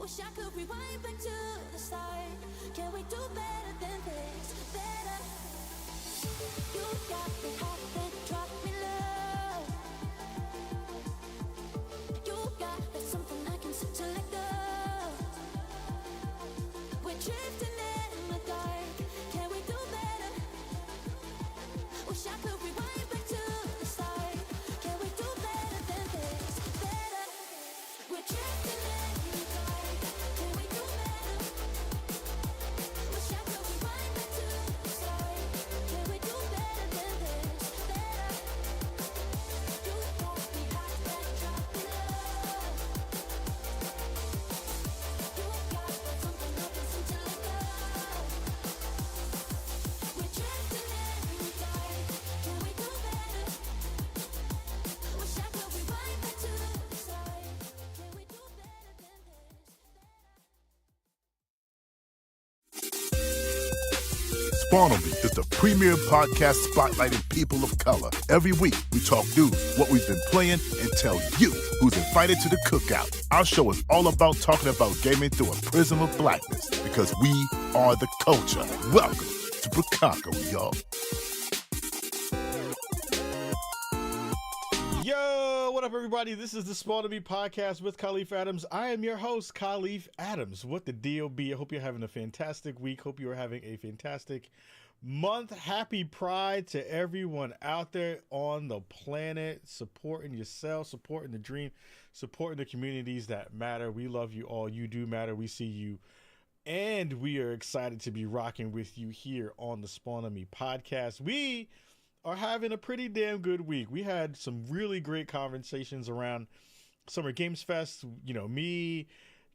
Wish I could rewind back to the start. Can we do better than this? Better. You got me hot, then drop me low. You got like something I can sit to let go. We're drifting in the dark. Can we do better? Wish I could rewind back to the start. Can we do better than this? Better. We're drifting in the dark. Can we do better? Wish I could rewind back to the start. Can we do better than this? Better. You got me hot, then drop me low. You got like something I can seem to let go. We're drifting in the dark. Can we do better? Wish I could rewind back to the start. Can we do better than this? Spawnomy is the premier podcast spotlighting people of color. Every week, we talk news, what we've been playing, and tell you who's invited to the cookout. Our show is all about talking about gaming through a prism of blackness, because we are the culture. Welcome to Bracocco, y'all. Yo, what up, everybody? This is the Spawnomy podcast with Khalif Adams. I am your host, Khalif Adams. What the deal be? I hope you're having a fantastic week. Hope you are having a fantastic month. Happy Pride to everyone out there on the planet, supporting yourself, supporting the dream, supporting the communities that matter. We love you all. You do matter. We see you. And we are excited to be rocking with you here on the Spawnomy podcast. We are having a pretty damn good week. We had some really great conversations around Summer Games Fest. You know, me,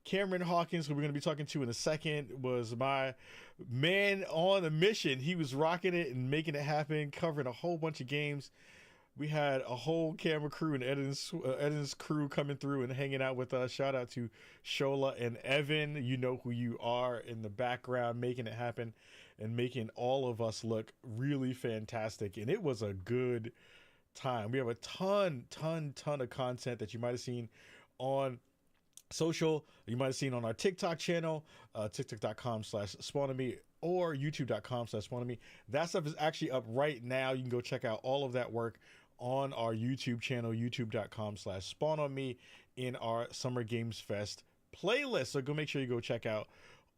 Cameron Hawkins, who we're going to be talking to in a second, was my man on a mission. He was rocking it and making it happen, covering a whole bunch of games. We had a whole camera crew and Eden's crew coming through and hanging out with us. Shout out to Shola and Evan. You know who you are in the background, making it happen and making all of us look really fantastic. And it was a good time. We have a ton of content that you might have seen on social. You might have seen on our TikTok channel, tiktok.com/Spawnomy or youtube.com/Spawnomy. That stuff is actually up right now. You can go check out all of that work on our YouTube channel, youtube.com/Spawnomy, in our Summer Games Fest playlist. So go make sure you go check out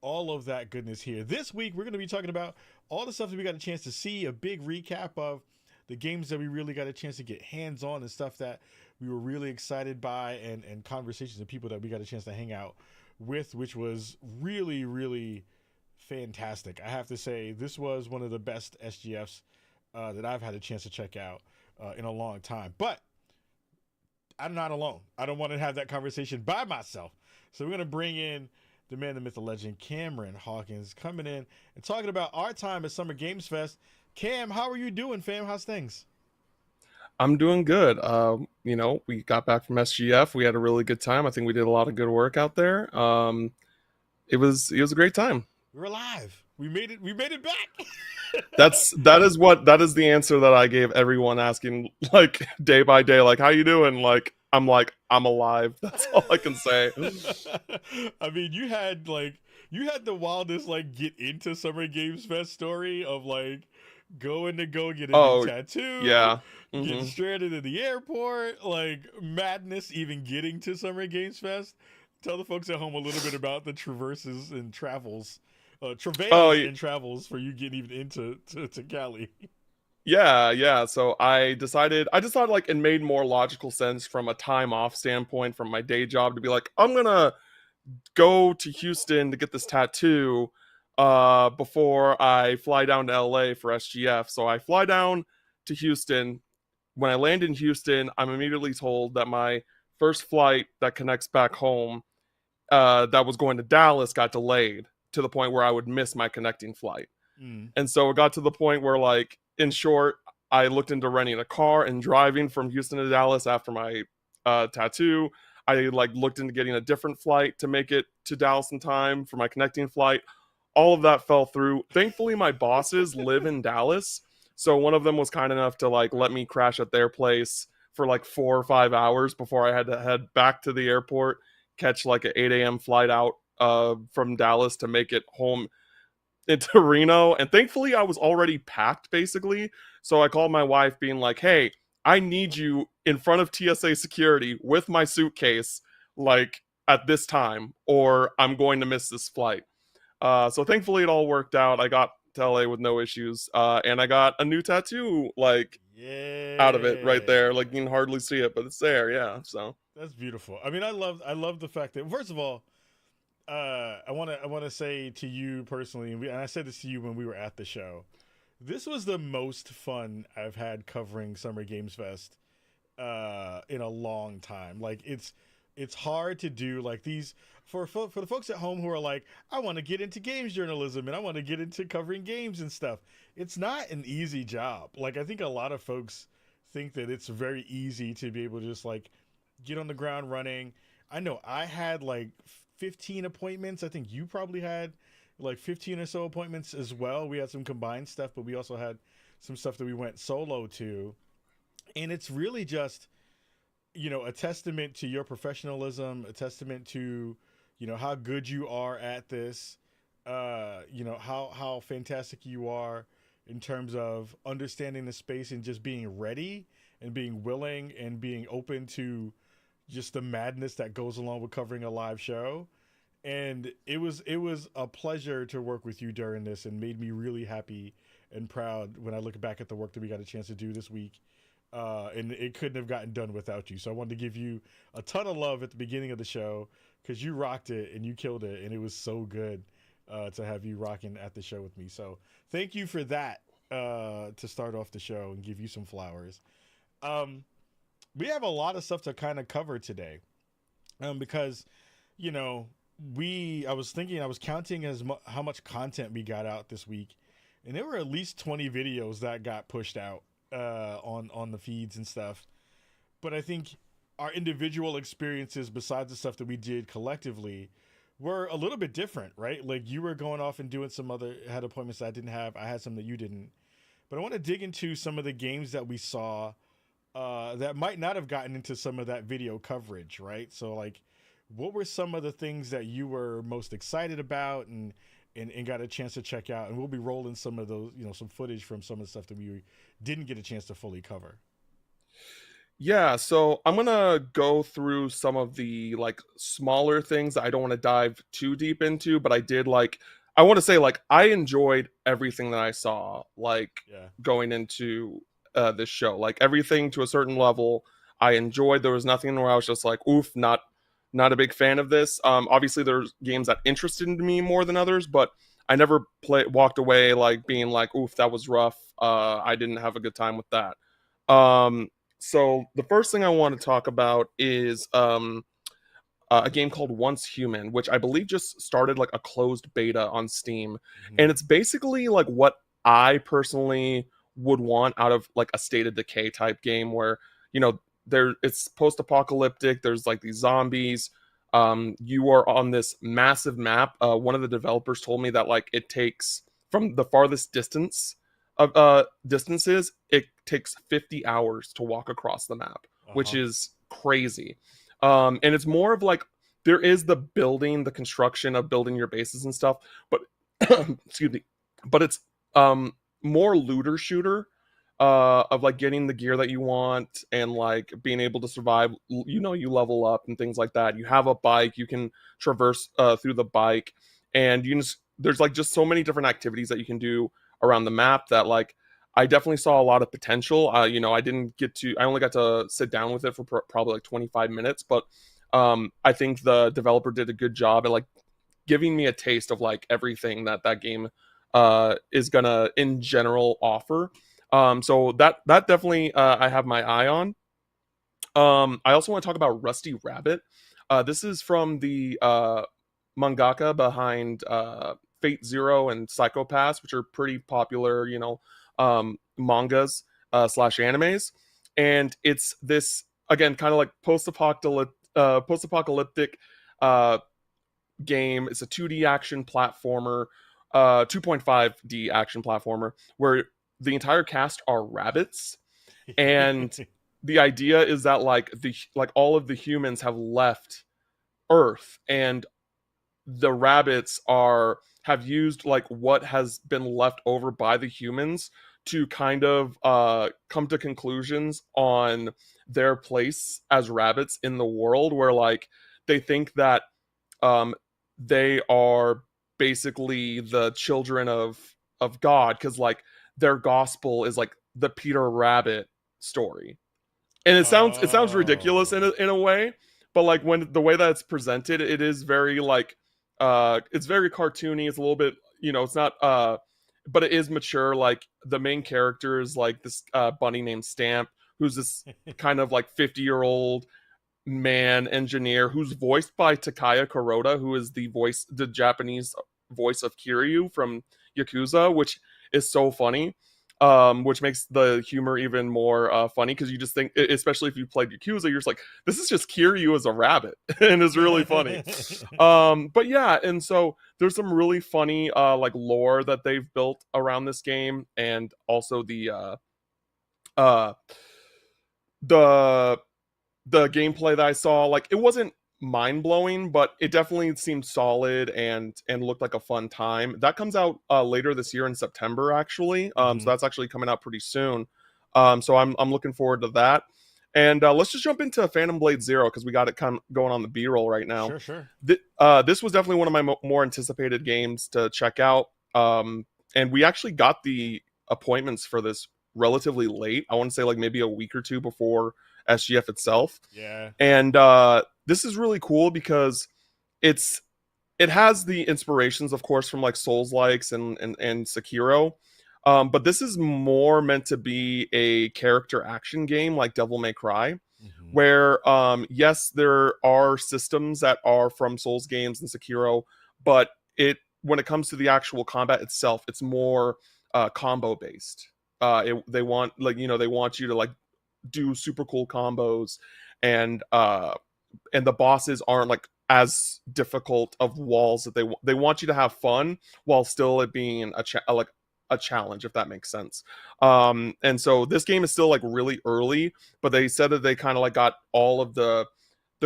all of that goodness here. This week, we're going to be talking about all the stuff that we got a chance to see, a big recap of the games that we really got a chance to get hands on and stuff that we were really excited by, and conversations and people that we got a chance to hang out with, which was really, really fantastic. I have to say, this was one of the best SGFs that I've had a chance to check out in a long time. But I'm not alone. I don't want to have that conversation by myself. So we're going to bring in the man, the myth, the legend, Cameron Hawkins, coming in and talking about our time at Summer Games Fest. Cam, how are you doing, fam? How's things? I'm doing good. You know, we got back from SGF. We had a really good time. I think we did a lot of good work out there. It was a great time. We're alive. We made it. We made it back. That is the answer that I gave everyone asking, like, day by day, like, how you doing? I'm alive. That's all I can say. I mean, you had the wildest get into Summer Games Fest story of going to go get a new tattoo. Yeah. Getting stranded in the airport, madness even getting to Summer Games Fest. Tell the folks at home a little bit about the traverses and travels, travails and travels for you getting even into to Cali. Yeah. So I decided it made more logical sense from a time off standpoint from my day job to be like, I'm gonna go to Houston to get this tattoo before I fly down to LA for SGF. So I fly down to Houston. When I land in Houston, I'm immediately told that my first flight that connects back home that was going to Dallas got delayed to the point where I would miss my connecting flight. And so it got to the point where, in short, I looked into renting a car and driving from Houston to Dallas after my tattoo. I looked into getting a different flight to make it to Dallas in time for my connecting flight. All of that fell through. Thankfully, my bosses live in Dallas. So one of them was kind enough to let me crash at their place for 4 or 5 hours before I had to head back to the airport, catch like an 8 a.m. flight out from Dallas to make it home into Reno. And thankfully I was already packed basically. So I called my wife being like, hey, I need you in front of TSA security with my suitcase, like at this time, or I'm going to miss this flight. So thankfully it all worked out. I got to LA with no issues. And I got a new tattoo, like out of it right there. Like you can hardly see it, but it's there. Yeah. So That's beautiful. I mean, I love the fact that, first of all, I want to say to you personally, and I said this to you when we were at the show. This was the most fun I've had covering Summer Games Fest in a long time. Like it's hard to do like these for the folks at home who are like, I want to get into games journalism and I want to get into covering games and stuff. It's not an easy job. Like I think a lot of folks think that it's very easy to be able to just like get on the ground running. I know I had like 15 appointments. I think you probably had like 15 or so appointments as well. We had some combined stuff, but we also had some stuff that we went solo to. And it's really just, you know, a testament to your professionalism, a testament to, you know, how good you are at this, you know, how fantastic you are in terms of understanding the space and just being ready and being willing and being open to just the madness that goes along with covering a live show. And it was a pleasure to work with you during this and made me really happy and proud when I look back at the work that we got a chance to do this week. And it couldn't have gotten done without you. So I wanted to give you a ton of love at the beginning of the show because you rocked it and you killed it. And it was so good to have you rocking at the show with me. So thank you for that to start off the show and give you some flowers. We have a lot of stuff to kind of cover today because, you know, I was counting how much content we got out this week, and there were at least 20 videos that got pushed out on the feeds and stuff. But I think our individual experiences, besides the stuff that we did collectively, were a little bit different, right? Like you were going off and doing had appointments that I didn't have. I had some that you didn't. But I want to dig into some of the games that we saw that might not have gotten into some of that video coverage, right? So like, what were some of the things that you were most excited about and got a chance to check out? And we'll be rolling some of those, you know, some footage from some of the stuff that we didn't get a chance to fully cover. yeah, so I'm gonna go through some of the like smaller things that I don't want to dive too deep into, but I want to say like I enjoyed everything that I saw, like going into this show. Like everything to a certain level I enjoyed. There was nothing where I was just like, oof, not a big fan of this. Obviously there's games that interested me more than others, but I never walked away like being like, oof, that was rough. I didn't have a good time with that. So the first thing I want to talk about is a game called Once Human, which I believe just started like a closed beta on Steam. Mm-hmm. And it's basically like what I personally would want out of like a State of Decay type game where, you know, it's post-apocalyptic. There's like these zombies. You are on this massive map. One of the developers told me that like it takes from the farthest distances, it takes 50 hours to walk across the map, which is crazy. And it's more of like there is the construction of building your bases and stuff, but excuse me, but it's more looter shooter. Of like getting the gear that you want and like being able to survive, you know, you level up and things like that. You have a bike, you can traverse through the bike, and there's like just so many different activities that you can do around the map that like I definitely saw a lot of potential. You know, I only got to sit down with it for probably like 25 minutes, but I think the developer did a good job at like giving me a taste of like everything that game is gonna in general offer. So that definitely I have my eye on. I also want to talk about Rusty Rabbit. This is from the mangaka behind Fate Zero and Psycho Pass, which are pretty popular, you know, mangas / animes. And it's this, again, kind of like post-apocalyptic game. It's a 2D action platformer, 2.5D action platformer, where the entire cast are rabbits, and the idea is that like all of the humans have left Earth, and the rabbits have used like what has been left over by the humans to kind of come to conclusions on their place as rabbits in the world, where like they think that um they are basically the children of God, because like their gospel is like the Peter Rabbit story. And it sounds ridiculous Oh. in a way, but like when the way that it's presented, it is very like it's very cartoony. It's a little bit, it's not but it is mature. Like the main character is like this bunny named Stamp, who's this kind of like 50-year-old man engineer who's voiced by Takaya Kuroda, who is the Japanese voice of Kiryu from Yakuza, which is so funny. Which makes the humor even more funny, because you just think, especially if you played Yakuza, you're just like, this is just Kiryu as a rabbit, and it's really funny. But yeah, and so there's some really funny like lore that they've built around this game, and also uh the gameplay that I saw, like it wasn't mind blowing, but it definitely seemed solid and looked like a fun time. That comes out later this year in September, actually. So that's actually coming out pretty soon. So I'm looking forward to that. And let's just jump into Phantom Blade Zero, because we got it kind of going on the B-roll right now. Sure. This was definitely one of my more anticipated games to check out. And we actually got the appointments for this relatively late. I want to say like maybe a week or two before SGF itself. Yeah. And this is really cool because it has the inspirations, of course, from like Souls-likes and Sekiro. But this is more meant to be a character action game like Devil May Cry, where yes, there are systems that are from Souls games and Sekiro, but when it comes to the actual combat itself, it's more combo based. They want they want you to like do super cool combos, and the bosses aren't like as difficult of walls, that they want you to have fun while still it being a challenge, if that makes sense. And so this game is still like really early, but they said that they kind of like got all of the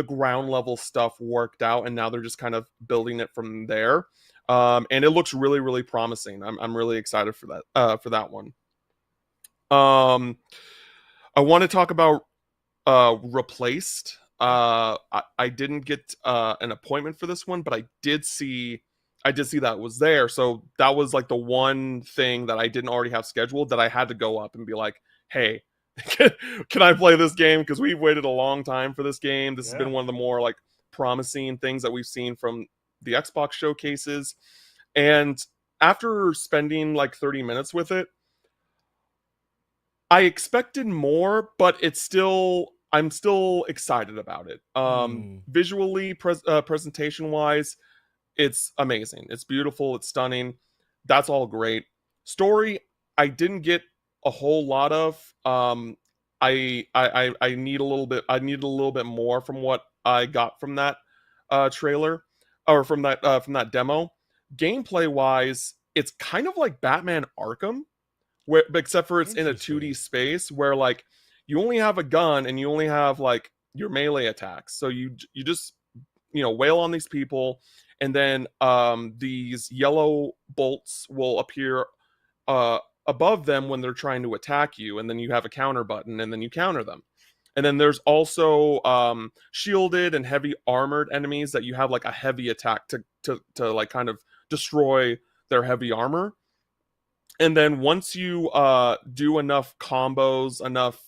ground level stuff worked out, and now they're just kind of building it from there. And it looks really, really promising. I'm really excited for that one. I want to talk about Replaced. I didn't get an appointment for this one, but I did see that it was there. So that was like the one thing that I didn't already have scheduled, that I had to go up and be like, hey, can I play this game? Because we've waited a long time for this game. This has been one of the more like promising things that we've seen from the Xbox showcases. And after spending like 30 minutes with it, I expected more, but I'm still excited about it. Visually, presentation wise, it's amazing. It's beautiful. It's stunning. That's all great. Story, I didn't get a whole lot of. I need a little bit. I need a little bit more from what I got from that trailer, or from that demo. Gameplay wise, it's kind of like Batman Arkham, except for it's in a 2D space where like you only have a gun and you only have like your melee attacks. So you just wail on these people, and then these yellow bolts will appear above them when they're trying to attack you, and then you have a counter button, and then you counter them. And then there's also shielded and heavy armored enemies that you have like a heavy attack to like kind of destroy their heavy armor. And then once you do enough combos, enough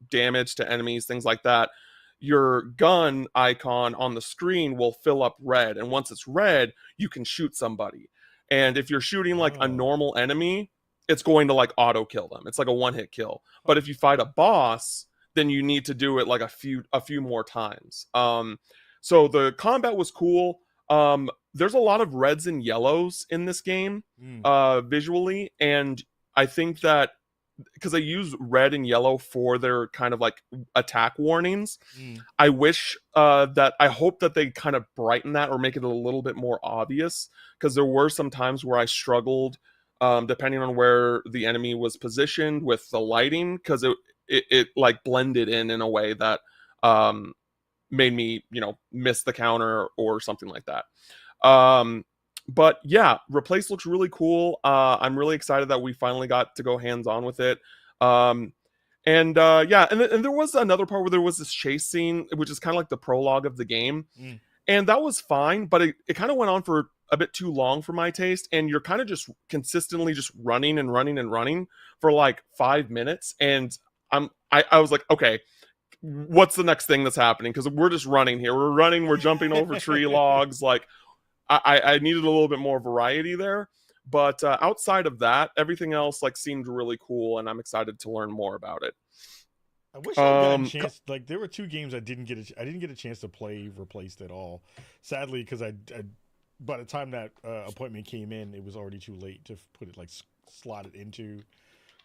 damage to enemies, things like that, your gun icon on the screen will fill up red. And once it's red, you can shoot somebody. And if you're shooting like a normal enemy, it's going to like auto kill them. It's like a one-hit kill. But if you fight a boss, then you need to do it like a few more times. So the combat was cool. There's a lot of reds and yellows in this game visually, and I think that because they use red and yellow for their kind of like attack warnings, I hope that they kind of brighten that or make it a little bit more obvious, because there were some times where I struggled depending on where the enemy was positioned with the lighting, because it like blended in a way that made me, miss the counter or something like that. But yeah, Replace looks really cool. I'm really excited that we finally got to go hands on with it. Yeah, and there was another part where there was this chase scene, which is kind of like the prologue of the game. And that was fine, but it kind of went on for a bit too long for my taste. And you're kind of just consistently just running and running and running for like 5 minutes. And I was like, okay, what's the next thing that's happening? Because we're just running here. We're running, we're jumping over tree logs. Like I needed a little bit more variety there. But outside of that, everything else like seemed really cool, and I'm excited to learn more about it. I wish I got a chance. Like there were 2 games I didn't get. I didn't get a chance to play Replaced at all. Sadly, because I by the time that appointment came in, it was already too late to put it like slot it into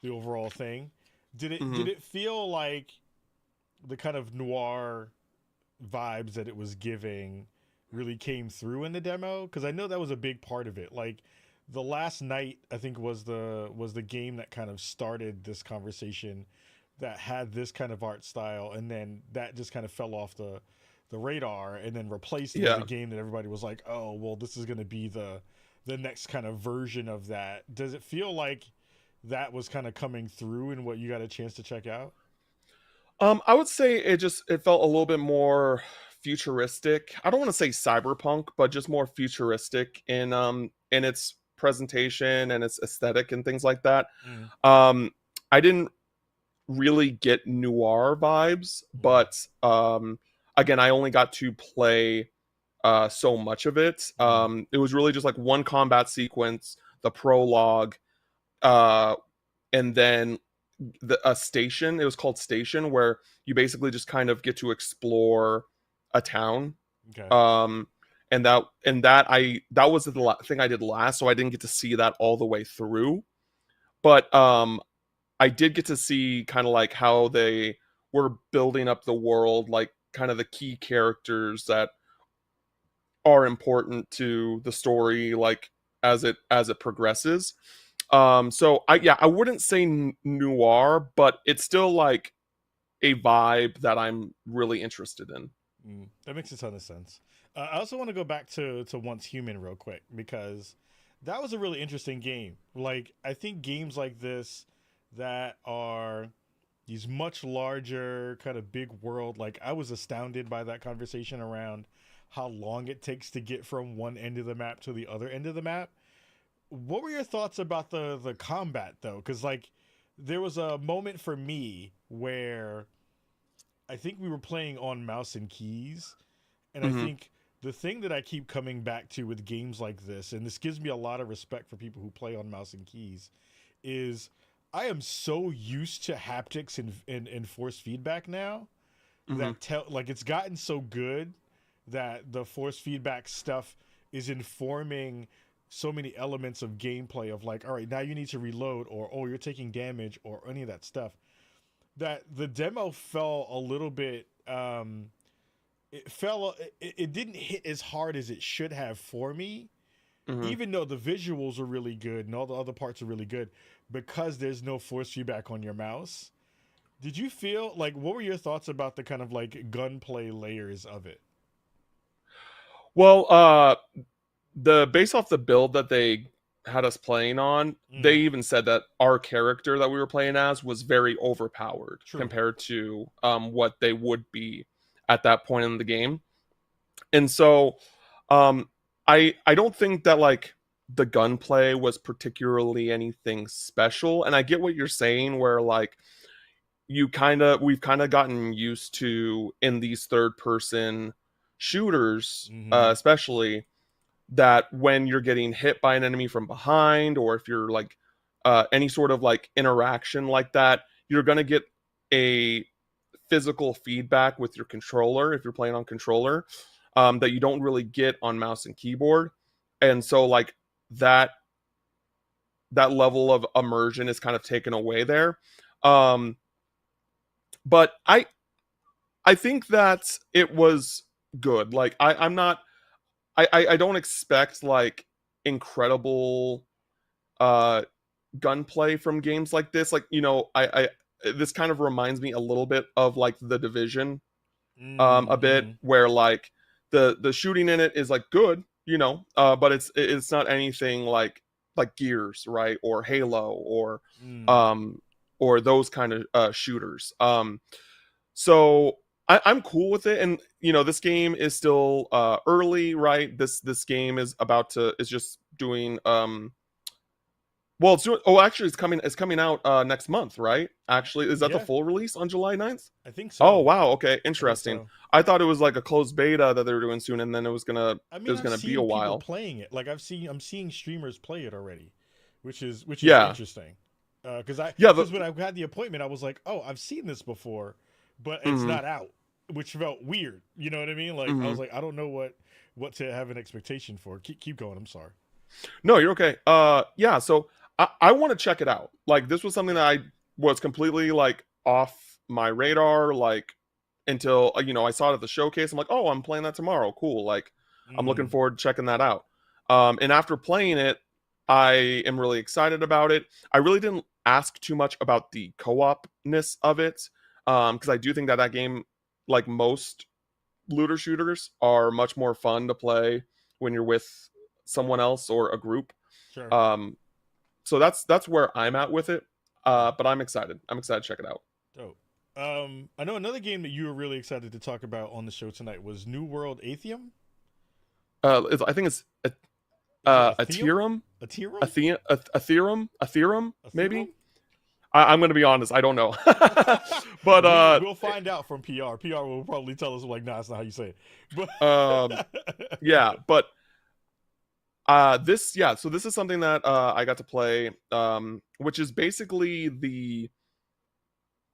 the overall thing. Did it feel like the kind of noir vibes that it was giving really came through in the demo? Because I know that was a big part of it. Like the Last Night, I think was the game that kind of started this conversation that had this kind of art style, and then that just kind of fell off the radar, and then replaced with a game that everybody was like, oh well, this is going to be the next kind of version of that. Does it feel like that was kind of coming through in what you got a chance to check out? I would say it felt a little bit more futuristic. I don't want to say cyberpunk, but just more futuristic in its presentation and its aesthetic and things like that. I didn't really get noir vibes, but again, I only got to play so much of it. It was really just like one combat sequence, the prologue, and then a station. It was called Station, where you basically just kind of get to explore a town. Okay. And that was the thing I did last, so I didn't get to see that all the way through. But I did get to see kind of like how they were building up the world, like kind of the key characters that are important to the story, like as it progresses. So I wouldn't say noir, but it's still like a vibe that I'm really interested in. That makes a ton of sense. I also want to go back to Once Human real quick, because that was a really interesting game. Like, I think games like this that are these much larger kind of big world, like I was astounded by that conversation around how long it takes to get from one end of the map to the other end of the map. What were your thoughts about the combat though? Because like there was a moment for me where I think we were playing on mouse and keys, and I think the thing that I keep coming back to with games like this, and this gives me a lot of respect for people who play on mouse and keys, is I am so used to haptics and force feedback now that like it's gotten so good that the force feedback stuff is informing so many elements of gameplay of like, all right, now you need to reload, or oh, you're taking damage, or any of that stuff. That the demo fell a little bit it didn't hit as hard as it should have for me, even though the visuals are really good and all the other parts are really good, because there's no force feedback on your mouse. Did you feel like, what were your thoughts about the kind of like gunplay layers of it? Well, based off the build that they had us playing on, they even said that our character that we were playing as was very overpowered compared to what they would be at that point in the game. And so I don't think that like the gunplay was particularly anything special. And I get what you're saying, where like we've kind of gotten used to in these third person shooters, especially, that when you're getting hit by an enemy from behind, or if you're like any sort of like interaction like that, you're going to get a physical feedback with your controller if you're playing on controller, that you don't really get on mouse and keyboard. And so like that level of immersion is kind of taken away there. But I think that it was good. Like I'm not, I don't expect like incredible gunplay from games like this. Like, I this kind of reminds me a little bit of like The Division, a bit, Mhm. where like the shooting in it is like good, but it's not anything like Gears, right, or Halo, Mm. um or those kind of shooters. So I'm cool with it, and this game is still early, right? This game is just doing well, it's doing, oh, actually, it's coming out next month, right? Actually, is that the Yeah, full release on July 9th? I think Oh, so. wow. Okay, I think interesting. so. I thought it was like a closed beta that they were doing soon, and then I it mean, was I've gonna be a seen people while. playing it. Like I'm seeing streamers play it already, which is Yeah, interesting. Because yeah. when I had the appointment, I was like, oh, I've seen this before, but it's Hmm. not out, which felt weird. You know what I mean? Like I Hmm. was like, I don't know what to have an expectation for. Keep going. I'm sorry. No, you're okay. Yeah. So I want to check it out. Like this was something Yeah. that I was completely like off my radar, like until I saw it at the showcase. I'm like, oh, I'm playing that tomorrow. Cool. Like I'm looking Mm. forward to checking that out. And after playing it, I am really excited about it. I really didn't ask too much about the co-opness of it, because I do think that game, like most looter shooters, are much more fun to play when you're with someone else or a group. Sure. Um, so that's where I'm at with it. But I'm excited. I'm excited to check it out. Dope. I know another game that you were really excited to talk about on the show tonight was New World Atheum. I think it's Is it a Atheum? theorem, Atherum? a theorem, maybe. Atherum? I'm gonna be honest. I don't know, but We'll find out from PR. PR will probably tell us like, nah, that's not how you say it. um, But yeah, but this yeah. So this is something that I got to play, which is basically the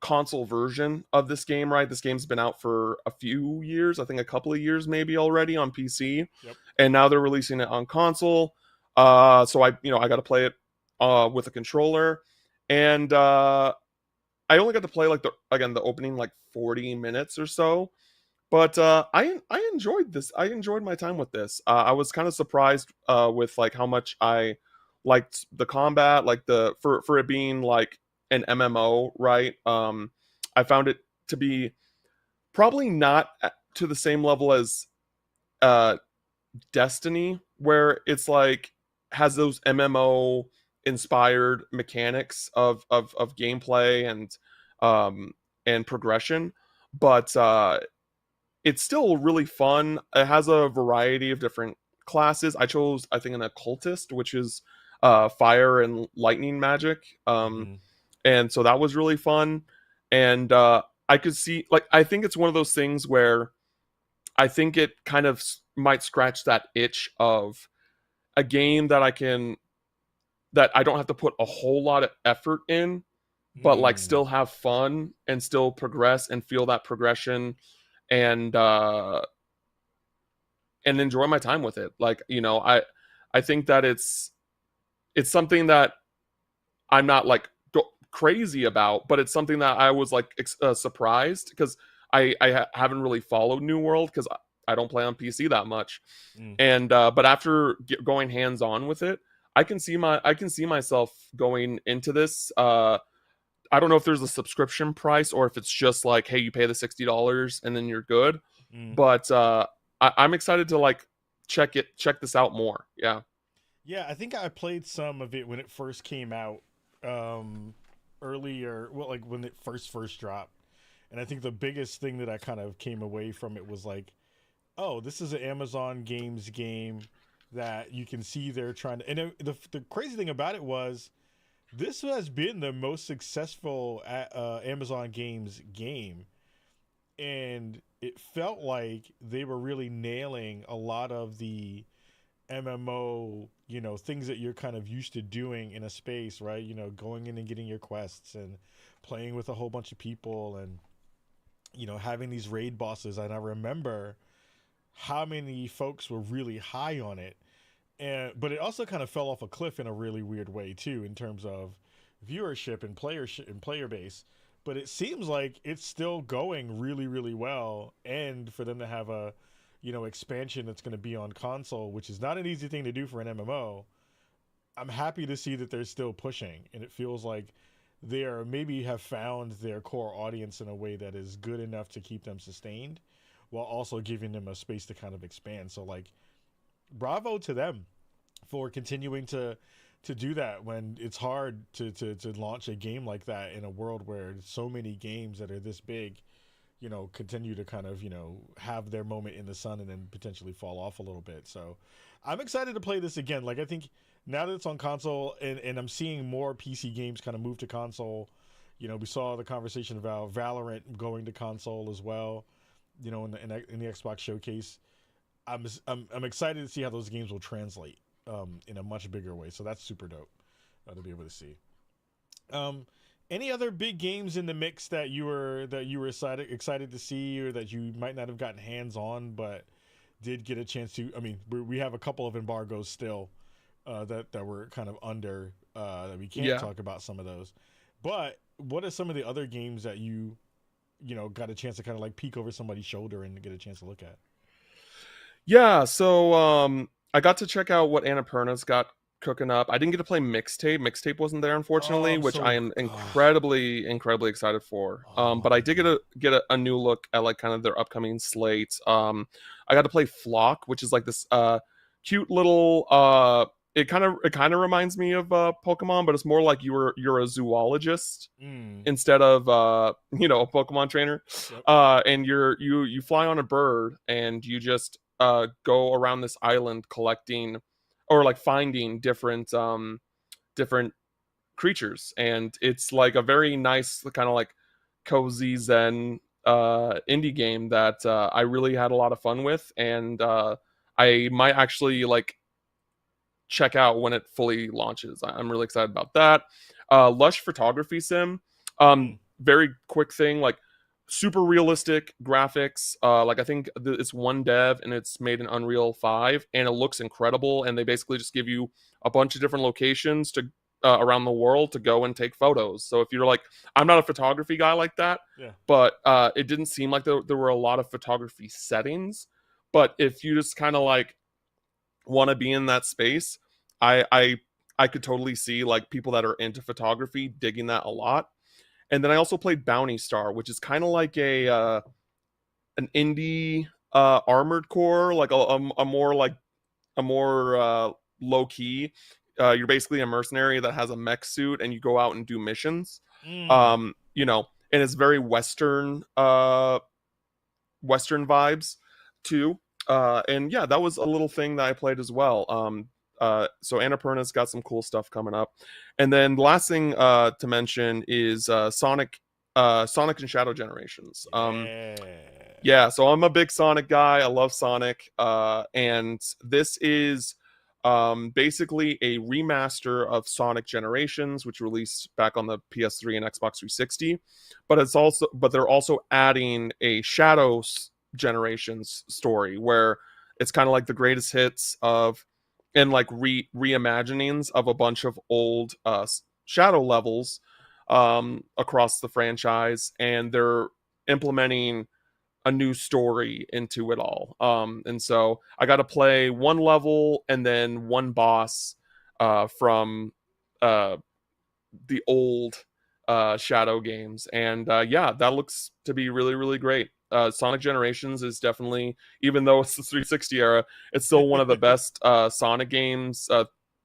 console version of this game, right? This game's been out for a few years, I think a couple of years maybe already on PC, yep. and now they're releasing it on console. So I got to play it with a controller, and I only got to play like the opening like 40 minutes or so. But I enjoyed this. I enjoyed my time with this. I was kind of surprised with like how much I liked the combat, like the for it being like an MMO, right? I found it to be probably not to the same level as uh, Destiny, where it's like has those MMO inspired mechanics of gameplay and progression, but it's still really fun. It has a variety of different classes. I chose, I think, an occultist, which is fire and lightning magic. Mm-hmm. And so that was really fun. And I could see, like, I think it's one of those things where I think it kind of might scratch that itch of a game that I don't have to put a whole lot of effort in, but like Mm. still have fun and still progress and feel that progression, and enjoy my time with it. Like, I think that it's something that I'm not like crazy about, but it's something that I was like surprised, because I haven't really followed New World because I don't play on PC that much, Mm. and but after going hands on with it, I can see myself going into this. I don't know if there's a subscription price or if it's just like, hey, you pay the $60 and then you're good. Mm. But I'm excited to like check this out more. Yeah. Yeah, I think I played some of it when it first came out, um, earlier. Well, like when it first dropped, and I think the biggest thing that I kind of came away from it was like, oh, this is an Amazon Games game that you can see they're trying to. And the crazy thing about it was, this has been the most successful Amazon Games game, and it felt like they were really nailing a lot of the MMO, things that you're kind of used to doing in a space, right? Going in and getting your quests and playing with a whole bunch of people and, having these raid bosses. And I remember how many folks were really high on it. But it also kind of fell off a cliff in a really weird way too, in terms of viewership and player base. But it seems like it's still going really, really well, and for them to have a, expansion that's going to be on console, which is not an easy thing to do for an MMO. I'm happy to see that they're still pushing, and it feels like they are maybe have found their core audience in a way that is good enough to keep them sustained, while also giving them a space to kind of expand. So like, bravo to them for continuing to do that when it's hard to launch a game like that in a world where so many games that are this big, continue to kind of, have their moment in the sun and then potentially fall off a little bit. So I'm excited to play this again. Like, I think now that it's on console and I'm seeing more PC games kind of move to console, we saw the conversation about Valorant going to console as well, in the Xbox showcase. I'm excited to see how those games will translate in a much bigger way. So that's super dope to be able to see. Any other big games in the mix that you were excited to see, or that you might not have gotten hands on but did get a chance to? I mean, we have a couple of embargoes still that we're kind of under that we can't talk about some of those. But what are some of the other games that you got a chance to kind of like peek over somebody's shoulder and get a chance to look at? Yeah, so I got to check out what Annapurna's got cooking up. I didn't get to play Mixtape. Mixtape wasn't there, unfortunately, which I am incredibly excited for. But I did get a new look at like kind of their upcoming slate. I got to play Flock, which is like this cute little it kind of reminds me of Pokemon, but it's more like you're a zoologist instead of a Pokemon trainer. Yep. And you fly on a bird and you just go around this island collecting or like finding different creatures, and it's like a very nice kind of like cozy zen indie game that I really had a lot of fun with, and I might actually like check out when it fully launches. I'm really excited about that. Lush Photography Sim, very quick thing, like super realistic graphics. Like I think it's one dev and it's made in Unreal 5 and it looks incredible, and they basically just give you a bunch of different locations to around the world to go and take photos. So if you're like, I'm not a photography guy like that, but it didn't seem like there were a lot of photography settings. But if you just kind of like want to be in that space, I could totally see like people that are into photography digging that a lot. And then I also played Bounty Star, which is kind of like an indie Armored Core, like a more low key. You're basically a mercenary that has a mech suit, and you go out and do missions. And it's very Western vibes too. And yeah, that was a little thing that I played as well. So Annapurna's got some cool stuff coming up. And then the last thing to mention is Sonic and Shadow Generations. Yeah, so I'm a big Sonic guy. I love Sonic. And this is basically a remaster of Sonic Generations, which released back on the PS3 and Xbox 360. But they're also adding a Shadow Generations story where it's kind of like the greatest hits of and like reimaginings of a bunch of old Shadow levels across the franchise, and they're implementing a new story into it all. And so I got to play one level and then one boss from the old Shadow games, and yeah, that looks to be really, really great. Sonic Generations is definitely, even though it's the 360 era, it's still one of the best Sonic games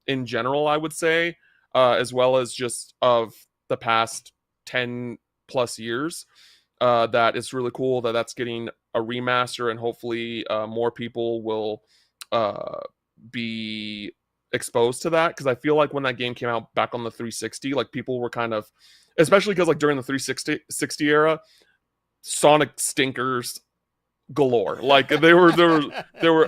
in general, I would say, as well as just of the past 10 plus years. That it's really cool that that's getting a remaster, and hopefully more people will be exposed to that, because I feel like when that game came out back on the 360, like people were kind of, especially because like during the 360 era, Sonic stinkers galore. Like there were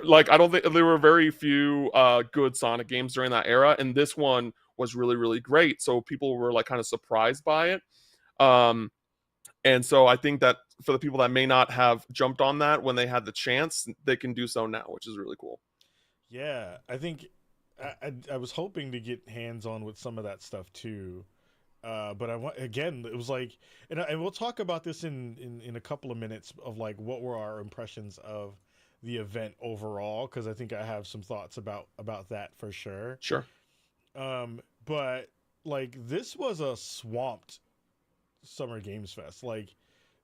like, I don't think there were very few good Sonic games during that era, and this one was really, really great. So people were like kind of surprised by it. And so I think that for the people that may not have jumped on that when they had the chance, they can do so now, which is really cool. Yeah, I think I was hoping to get hands on with some of that stuff too. But again, it was like, and we'll talk about this in a couple of minutes of like what were our impressions of the event overall, because I think I have some thoughts about that for sure. Sure. But like this was a swamped Summer Games Fest. Like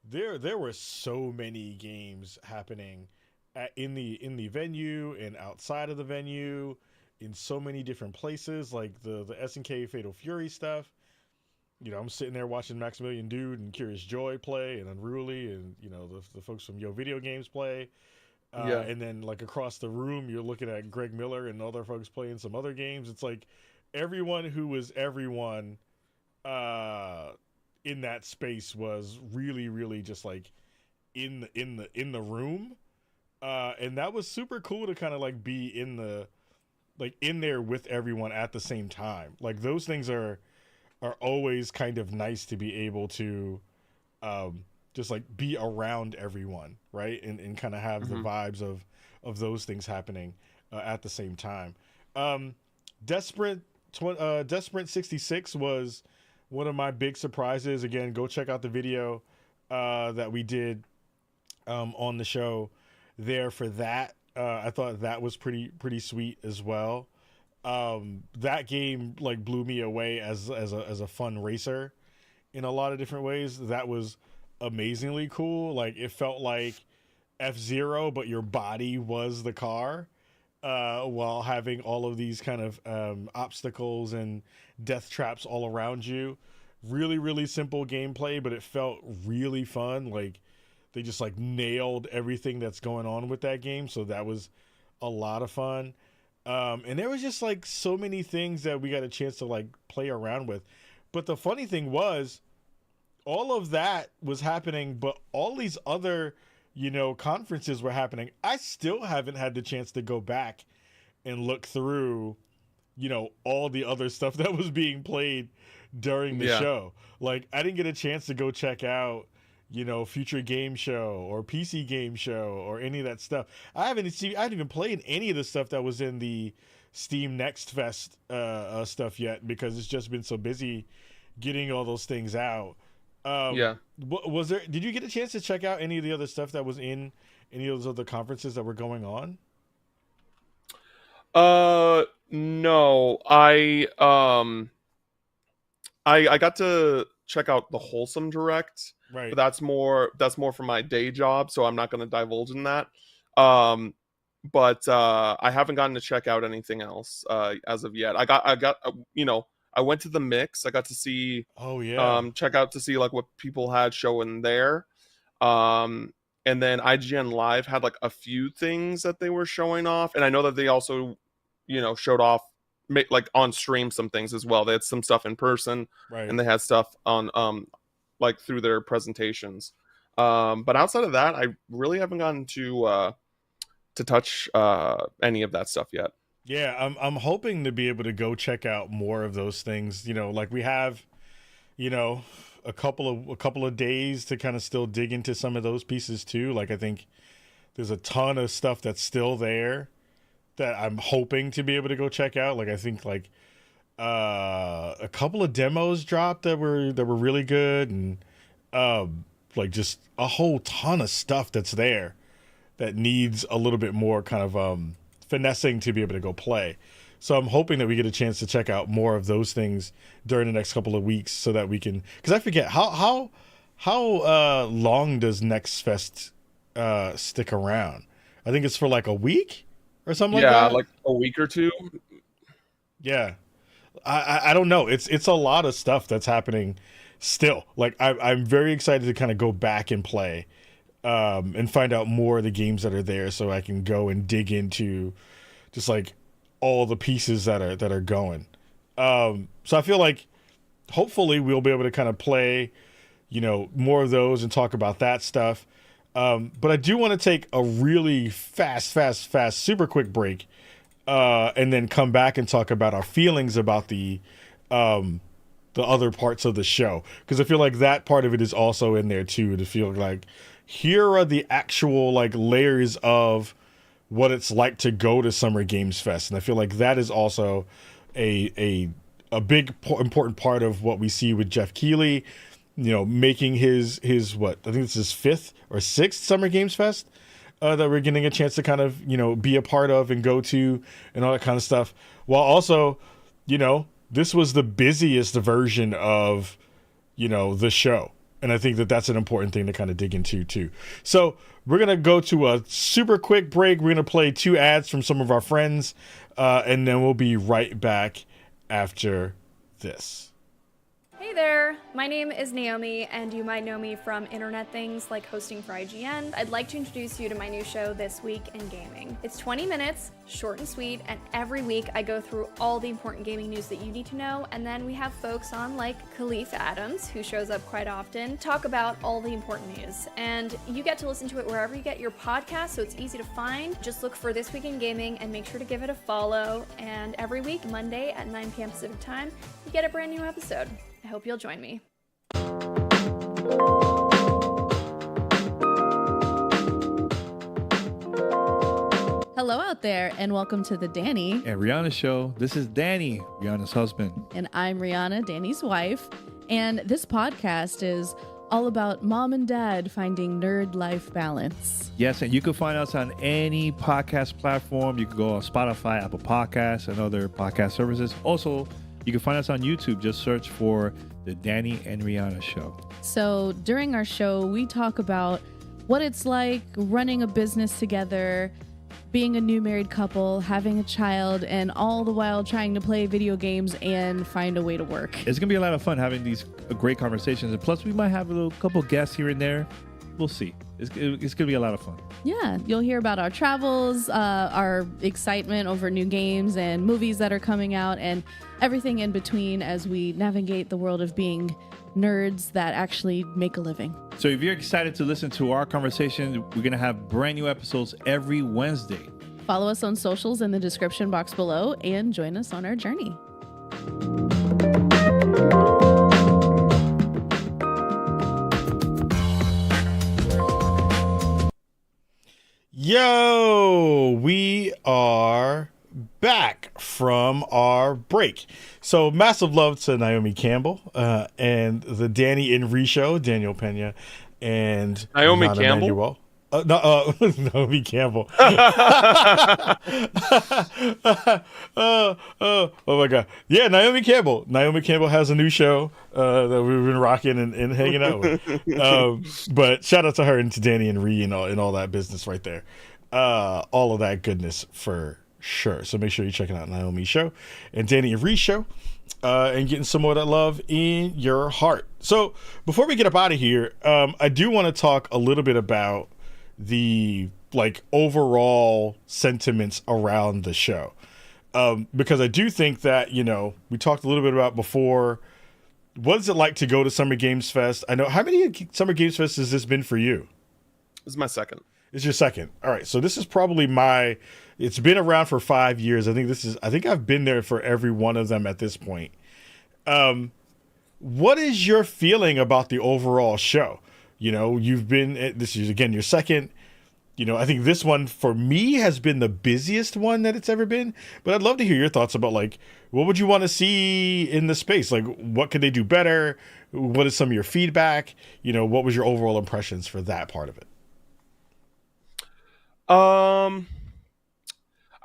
there were so many games happening in the venue and outside of the venue in so many different places. Like the SNK Fatal Fury stuff. You know, I'm sitting there watching Maximilian Dude and Curious Joy play, and Unruly, and you know the folks from Yo Video Games play. Yeah. And then like across the room, you're looking at Greg Miller and other folks playing some other games. It's like everyone who was everyone in that space was really, really just like in the room. And that was super cool to kind of like be in there with everyone at the same time. Like those things are always kind of nice to be able to just like be around everyone, right? And kind of have the vibes of those things happening at the same time. Desperate 66 was one of my big surprises. Again, go check out the video that we did on the show there for that. I thought that was pretty sweet as well. That game like blew me away as a fun racer in a lot of different ways. That was amazingly cool. Like it felt like F-Zero, but your body was the car, while having all of these kind of obstacles and death traps all around you. Really, really simple gameplay, but it felt really fun. Like they just like nailed everything that's going on with that game. So that was a lot of fun. And there was just like so many things that we got a chance to like play around with. But the funny thing was, all of that was happening, but all these other, you know, conferences were happening. I still haven't had the chance to go back and look through, you know, all the other stuff that was being played during the show. Like I didn't get a chance to go check out, you know, Future Game Show or PC Game Show or any of that stuff. I haven't even played any of the stuff that was in the Steam Next Fest stuff yet, because it's just been so busy getting all those things out. Did you get a chance to check out any of the other stuff that was in any of those other conferences that were going on? No. I got to check out the Wholesome Direct. Right. But that's more for my day job, so I'm not going to divulge in that. But I haven't gotten to check out anything else as of yet. I got you know, I went to the Mix. I got to see check out to see like what people had showing there. And then IGN Live had like a few things that they were showing off, and I know that they also, you know, showed off like on stream some things as well. They had some stuff in person, right, and they had stuff on like through their presentations. But outside of that, I really haven't gotten to touch any of that stuff yet. Yeah, I'm hoping to be able to go check out more of those things. You know, like we have, you know, a couple of days to kind of still dig into some of those pieces too. Like I think there's a ton of stuff that's still there that I'm hoping to be able to go check out. Like I think like a couple of demos dropped that were really good, and like just a whole ton of stuff that's there that needs a little bit more kind of finessing to be able to go play. So I'm hoping that we get a chance to check out more of those things during the next couple of weeks, so that we can, because I forget how long does Next Fest stick around? I think it's for like a week or something like that. Yeah, like a week or two. Yeah. I don't know. It's a lot of stuff that's happening still. Like I'm very excited to kind of go back and play and find out more of the games that are there, so I can go and dig into just like all the pieces that are going. So I feel like hopefully we'll be able to kind of play, you know, more of those and talk about that stuff. But I do want to take a really fast, super quick break, and then come back and talk about our feelings about the other parts of the show, because I feel like that part of it is also in there too, to feel like here are the actual like layers of what it's like to go to Summer Games Fest, and I feel like that is also a big important part of what we see with Jeff Keighley, you know, making his what I think it's his 5th or 6th Summer Games Fest that we're getting a chance to kind of, you know, be a part of and go to and all that kind of stuff, while also, you know, this was the busiest version of, the show. And I think that that's an important thing to kind of dig into too. So we're going to go to a super quick break. We're going to play 2 ads from some of our friends, and then we'll be right back after this. Hey there, my name is Naomi, and you might know me from internet things like hosting for IGN. I'd like to introduce you to my new show, This Week in Gaming. It's 20 minutes, short and sweet, and every week I go through all the important gaming news that you need to know, and then we have folks on like Khalif Adams, who shows up quite often, talk about all the important news. And you get to listen to it wherever you get your podcast, so it's easy to find. Just look for This Week in Gaming and make sure to give it a follow. And every week, Monday at 9 p.m. Pacific time, you get a brand new episode. I hope you'll join me. Hello out there, and welcome to the Danny and Rihanna show. This is Danny, Rihanna's husband. And I'm Rihanna, Danny's wife. And this podcast is all about mom and dad finding nerd life balance. Yes, and you can find us on any podcast platform. You can go on Spotify, Apple Podcasts, and other podcast services. Also, you can find us on YouTube. Just search for the Danny and Rihanna show. So during our show, we talk about what it's like running a business together, being a new married couple, having a child, and all the while trying to play video games and find a way to work. It's going to be a lot of fun having these great conversations. And plus, we might have a couple guests here and there. We'll see. It's going to be a lot of fun. Yeah, you'll hear about our travels, our excitement over new games and movies that are coming out, and everything in between as we navigate the world of being nerds that actually make a living. So if you're excited to listen to our conversation, we're going to have brand new episodes every Wednesday. Follow us on socials in the description box below and join us on our journey. Yo, we are back from our break. So massive love to Naomi Campbell and the Danny and Ree show, Daniel Pena and Naomi Hannah Campbell? Manuel. Naomi Campbell. Oh my God. Yeah, Naomi Campbell. Naomi Campbell has a new show that we've been rocking and hanging out with. But shout out to her and to Danny and Ree and all that business right there. All of that goodness for sure. So make sure you're checking out Naomi's show and Danny and Ree's show and getting some more of that love in your heart. So before we get up out of here, I do want to talk a little bit about the overall sentiments around the show. Because I do think that, we talked a little bit about before, what is it like to go to Summer Games Fest? I know, how many Summer Games Fest has this been for you? This is my second. It's your second. All right. So this is probably it's been around for 5 years. I think I've been there for every one of them at this point. What is your feeling about the overall show? You've been, this is again, your second. I think this one for me has been the busiest one that it's ever been, but I'd love to hear your thoughts about what would you want to see in the space? What could they do better? What is some of your feedback? What was your overall impressions for that part of it?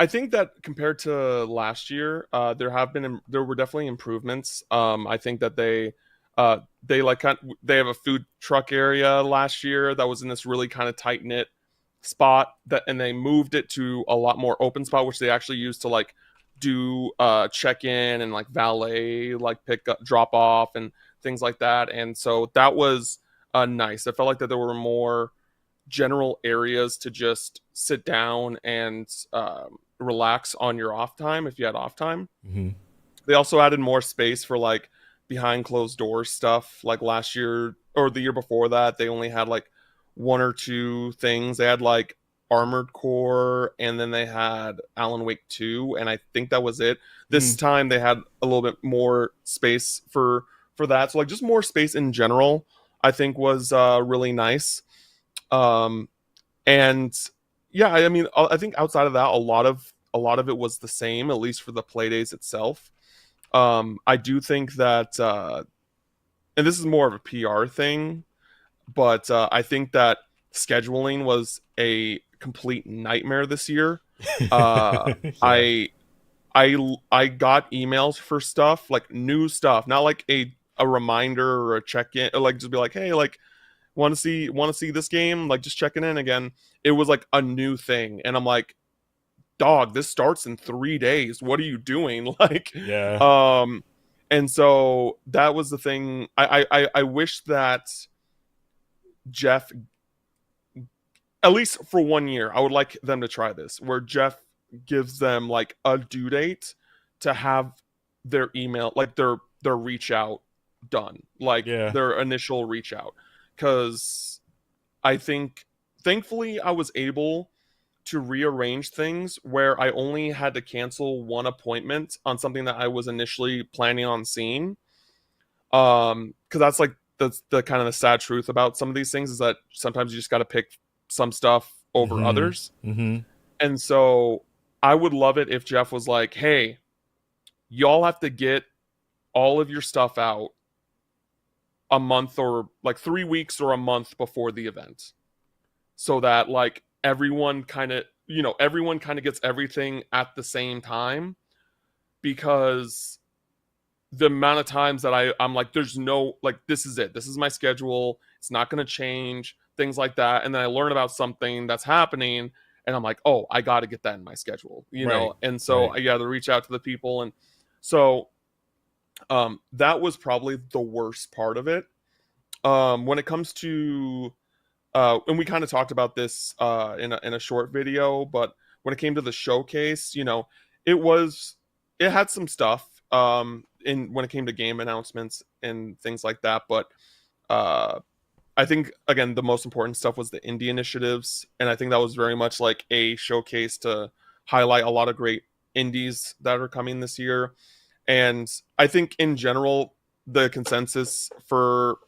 I think that compared to last year, there were definitely improvements. I think that they have a food truck area last year that was in this really kind of tight knit spot and they moved it to a lot more open spot, which they actually used to do check-in and valet pick up, drop off and things like that. And so that was nice. I felt like that there were more general areas to just sit down and relax on your off time if you had off time. Mm-hmm. They also added more space for behind closed doors stuff. Last year or the year before that, they only had one or two things. They had Armored Core, and then they had Alan Wake 2, and I think that was it. This time they had a little bit more space for that. So just more space in general, I think was really nice. And yeah, I mean, I think outside of that, a lot of it was the same, at least for the play days itself. I do think that, and this is more of a PR thing, but I think that scheduling was a complete nightmare this year. Yeah. I I got emails for stuff, like new stuff, not like a reminder or a check-in, or like just be like, hey, like want to see this game, like just checking in again. It was like a new thing, and I'm like, dog, this starts in 3 days. What are you doing? Like, Yeah. And so that was the thing. I wish that Jeff, at least for 1 year, I would like them to try this, where Jeff gives them like a due date to have their email, like their reach out done, like Yeah. their initial reach out. Because I think, thankfully, I was able to rearrange things where I only had to cancel one appointment on something that I was initially planning on seeing. Because that's like the kind of the sad truth about some of these things, is that sometimes you just got to pick some stuff over others. Mm-hmm. And so I would love it if Jeff was like, hey, y'all have to get all of your stuff out a month, or like 3 weeks or a month before the event, so that like everyone kind of gets everything at the same time. Because the amount of times that I'm like, there's no, like, this is it, this is my schedule, it's not going to change, things like that, and then I learn about something that's happening and I'm like, oh, I got to get that in my schedule, know. And so I got to reach out to the people. And so that was probably the worst part of it. When it comes to and we kind of talked about this in a short video, but when it came to the showcase, it had some stuff when it came to game announcements and things like that. But I think, again, the most important stuff was the indie initiatives, and I think that was very much like a showcase to highlight a lot of great indies that are coming this year. And I think in general, the consensus for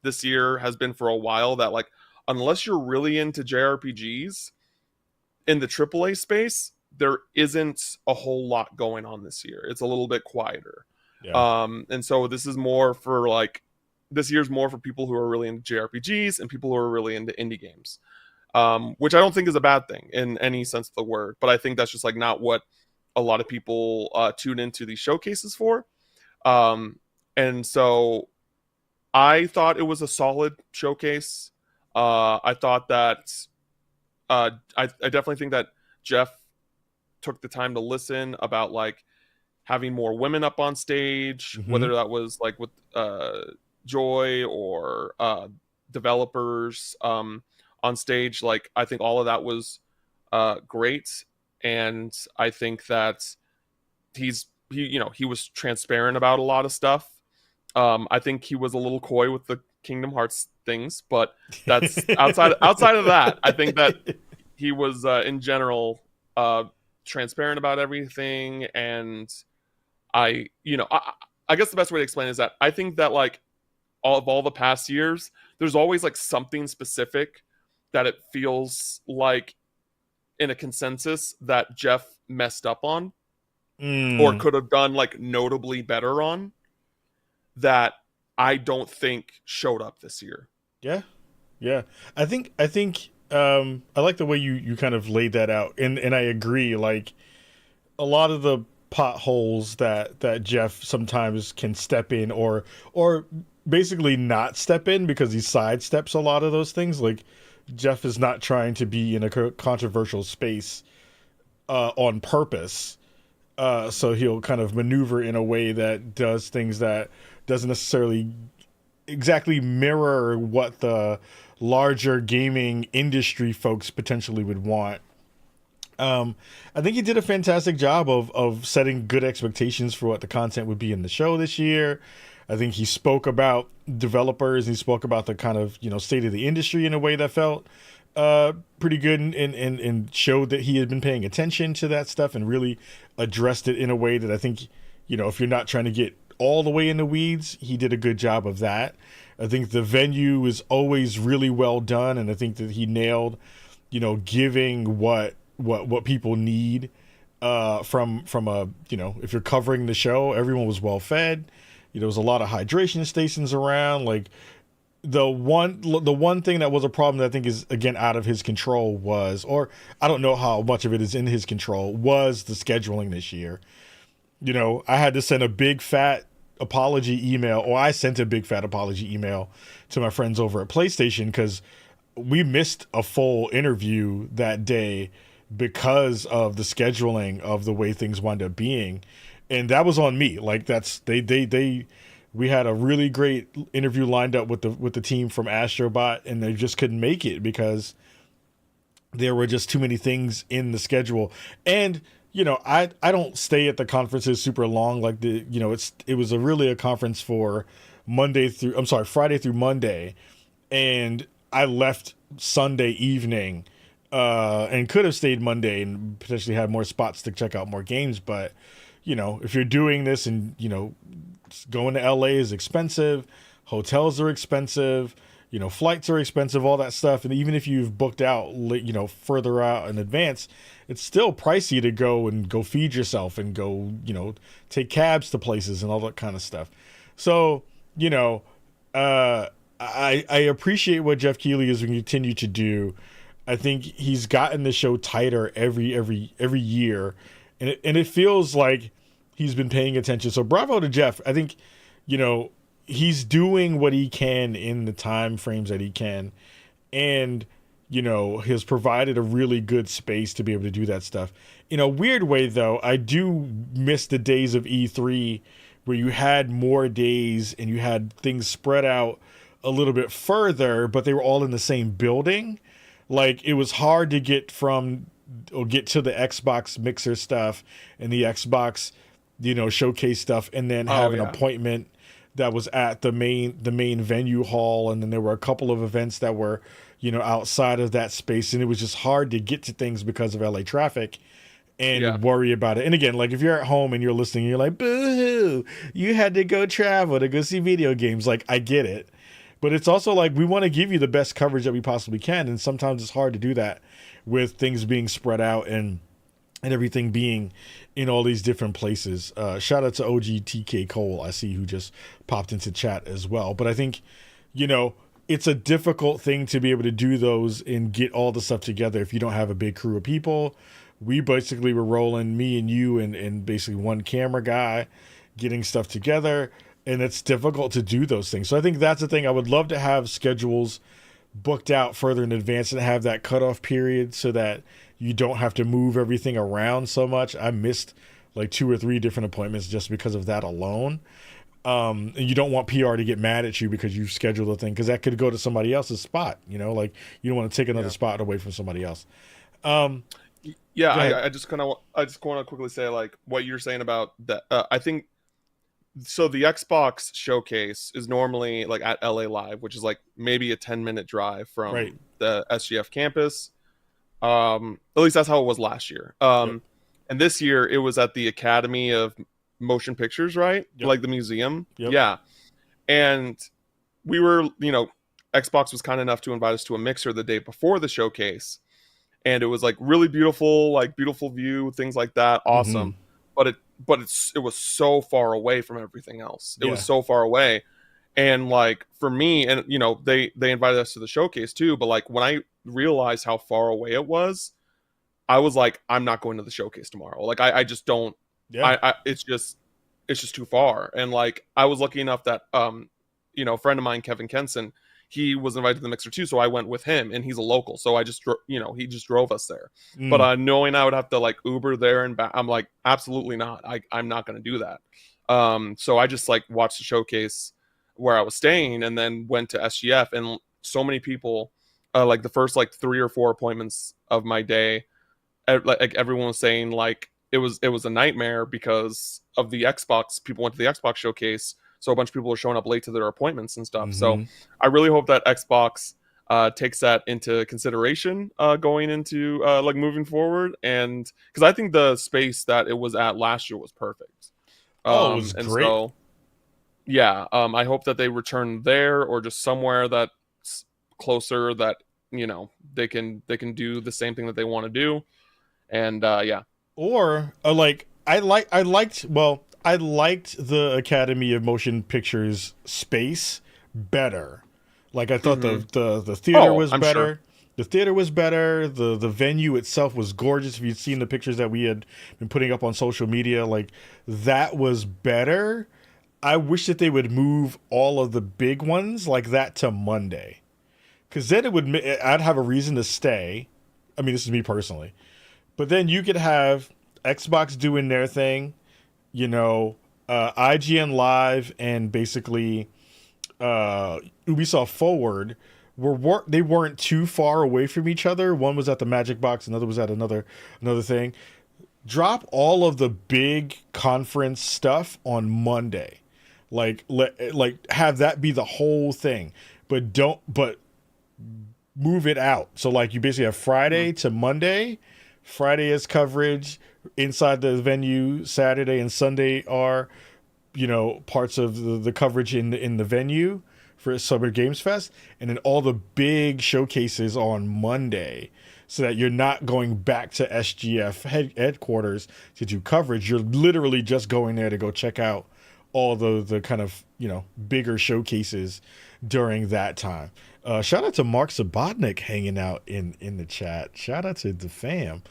this year has been for a while that, like, unless you're really into JRPGs in the AAA space, there isn't a whole lot going on this year. It's a little bit quieter. Yeah. And so this year's more for people who are really into JRPGs and people who are really into indie games, which I don't think is a bad thing in any sense of the word. But I think that's just like not what a lot of people tune into these showcases for. And so I thought it was a solid showcase. I thought that I definitely think that Jeff took the time to listen about like having more women up on stage, whether that was like with Joy or developers on stage. Like, I think all of that was great, and I think that he was transparent about a lot of stuff. I think he was a little coy with the Kingdom Hearts things, but that's outside of that. I think that he was in general transparent about everything. And I guess the best way to explain is that I think that like all the past years, there's always like something specific that it feels like in a consensus that Jeff messed up on or could have done like notably better on, that I don't think showed up this year. Yeah. I think I like the way you kind of laid that out, and I agree. Like, a lot of the potholes that Jeff sometimes can step in, or basically not step in, because he sidesteps a lot of those things. Like, Jeff is not trying to be in a controversial space on purpose. So he'll kind of maneuver in a way that does things that doesn't necessarily exactly mirror what the larger gaming industry folks potentially would want. I think he did a fantastic job of setting good expectations for what the content would be in the show this year. I think he spoke about developers, and he spoke about the kind of, state of the industry in a way that felt pretty good, and showed that he had been paying attention to that stuff and really addressed it in a way that I think, if you're not trying to get all the way in the weeds, he did a good job of that. I think the venue is always really well done, and I think that he nailed, giving what people need from a, if you're covering the show, everyone was well fed. There was a lot of hydration stations around. Like, the one thing that was a problem that I think is again out of his control was, or I don't know how much of it is in his control, was the scheduling this year. You know, I had to send a big fat apology email, or I sent a big fat apology email to my friends over at PlayStation because we missed a full interview that day because of the scheduling of the way things wound up being, and that was on me. Like that's we had a really great interview lined up with the team from Astrobot, and they just couldn't make it because there were just too many things in the schedule. And you know, I don't stay at the conferences super long. Like it was really a conference for Friday through Monday, and I left Sunday evening, and could have stayed Monday and potentially had more spots to check out more games. But you know, if you're doing this and you know, going to LA is expensive, hotels are expensive, you know, flights are expensive, all that stuff. And even if you've booked out, you know, further out in advance, it's still pricey to go feed yourself and go, you know, take cabs to places and all that kind of stuff. So, you know, I appreciate what Jeff Keighley is going to continue to do. I think he's gotten the show tighter every year, and it feels like he's been paying attention. So bravo to Jeff. I think, you know, he's doing what he can in the time frames that he can, and you know, has provided a really good space to be able to do that stuff. In a weird way, though, I do miss the days of E3 where you had more days and you had things spread out a little bit further, but they were all in the same building. Like, it was hard to get to the Xbox Mixer stuff and the Xbox, you know, showcase stuff, and then have an appointment that was at the main venue hall, and then there were a couple of events that were, you know, outside of that space, and it was just hard to get to things because of LA traffic and worry about it. And again, like if you're at home and you're listening, you're like, boo, you had to go travel to go see video games. Like, I get it. But it's also like, we want to give you the best coverage that we possibly can. And sometimes it's hard to do that with things being spread out and everything being in all these different places. Shout out to OG TK Cole, I see, who just popped into chat as well. But I think, you know, it's a difficult thing to be able to do those and get all the stuff together if you don't have a big crew of people. We basically were rolling, me and you and basically one camera guy, getting stuff together, and it's difficult to do those things. So I think that's the thing. I would love to have schedules booked out further in advance and have that cutoff period so that you don't have to move everything around so much. I missed like 2 or 3 different appointments just because of that alone. And you don't want PR to get mad at you because you scheduled a thing, because that could go to somebody else's spot, you know, like you don't want to take another spot away from somebody else. I just want to quickly say, like, what you're saying about that. I think so. The Xbox showcase is normally like at LA Live, which is like maybe a 10-minute drive from the SGF campus. At least that's how it was last year. And this year it was at the Academy of Motion Pictures, right? Like the museum. Yeah. And we were, you know, Xbox was kind enough to invite us to a mixer the day before the showcase, and it was like really beautiful, like beautiful view, things like that. Awesome. But it was so far away from everything else. It was so far away. And like for me, and you know, they invited us to the showcase too, but like when I realized how far away it was, I was like, I'm not going to the showcase tomorrow. Like I just don't. It's just too far. And like I was lucky enough that you know, a friend of mine, Kevin Kenson, he was invited to the mixer too, so I went with him, and he's a local, so I just he just drove us there. But knowing I would have to like Uber there and back, I'm like, absolutely not. I'm not going to do that. So I just like watched the showcase where I was staying, and then went to SGF, and so many people, like the first like 3 or 4 appointments of my day, like everyone was saying like it was a nightmare because of the Xbox. People went to the Xbox showcase, so a bunch of people were showing up late to their appointments and stuff. So I really hope that Xbox takes that into consideration going into like moving forward, and because I think the space that it was at last year was perfect. It was great. So, yeah, I hope that they return there or just somewhere that's closer that, you know, they can do the same thing that they want to do, and Or like I liked the Academy of Motion Pictures space better. Like I thought the theater was I'm better. sure. The theater was better. The venue itself was gorgeous. If you'd seen the pictures that we had been putting up on social media, like that was better. I wish that they would move all of the big ones like that to Monday, because then I'd have a reason to stay. I mean, this is me personally, but then you could have Xbox doing their thing, IGN Live and basically Ubisoft Forward they weren't too far away from each other. One was at the Magic Box, another was at another thing. Drop all of the big conference stuff on Monday, like have that be the whole thing, but move it out. So like you basically have Friday to Monday. Friday is coverage inside the venue. Saturday and Sunday are, parts of the coverage in the venue for Summer Games Fest, and then all the big showcases on Monday, so that you're not going back to SGF headquarters to do coverage. You're literally just going there to go check out all the kind of, bigger showcases during that time. Shout out to Mark Subotnick hanging out in the chat. Shout out to the fam.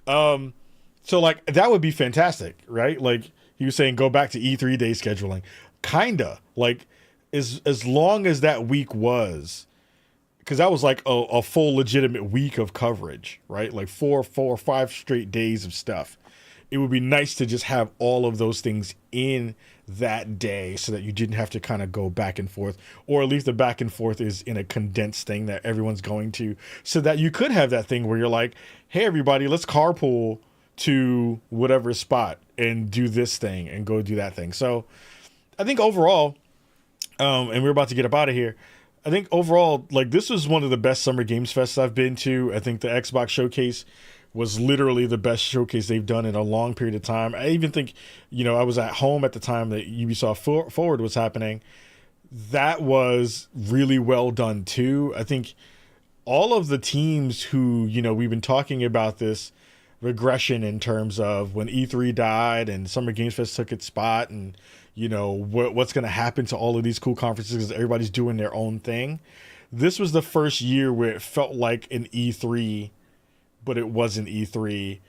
So like that would be fantastic, right? Like he was saying, go back to E3 day scheduling. Kinda like as long as that week was, because that was like a full legitimate week of coverage, right? Like 4 or 5 straight days of stuff. It would be nice to just have all of those things in that day so that you didn't have to kind of go back and forth, or at least the back and forth is in a condensed thing that everyone's going to, so that you could have that thing where you're like, hey, everybody, let's carpool to whatever spot and do this thing and go do that thing. So I think overall, and we're about to get up out of here, I think overall, like this was one of the best Summer Games Fests I've been to. I think the Xbox showcase was literally the best showcase they've done in a long period of time. I even think, I was at home at the time that Ubisoft Forward was happening. That was really well done too. I think all of the teams who, we've been talking about this regression in terms of when E3 died and Summer Games Fest took its spot, and what's going to happen to all of these cool conferences because everybody's doing their own thing. This was the first year where it felt like an E3, but it wasn't E3